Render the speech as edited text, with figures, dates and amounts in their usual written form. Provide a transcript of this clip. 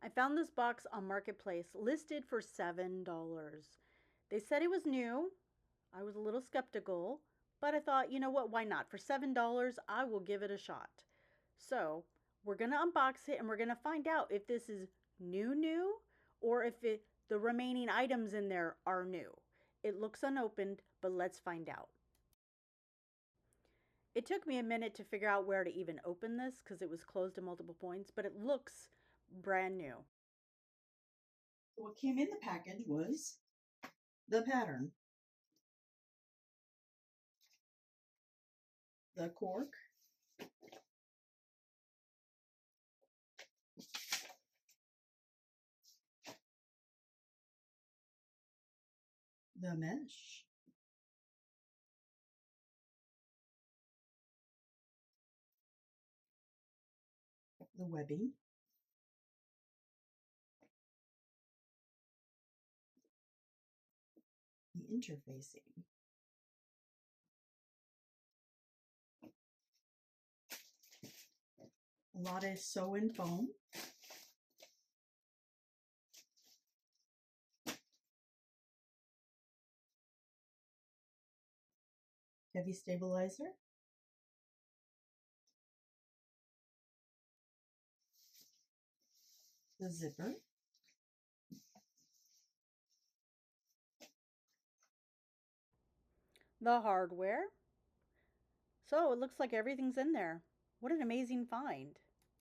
I found this box on Marketplace listed for $7. They said it was new. I was a little skeptical, but I thought, you know what, why not? For $7, I will give it a shot. So we're going to unbox it and we're going to find out if this is new, or if the remaining items in there are new. It looks unopened, but let's find out. It took me a minute to figure out where to even open this because it was closed at multiple points, but it looks brand new. What came in the package was the pattern, the cork, the mesh, the webbing, the interfacing, a lot of sew-in foam, heavy stabilizer, the zipper, The hardware. So it looks like everything's in there. What an amazing find.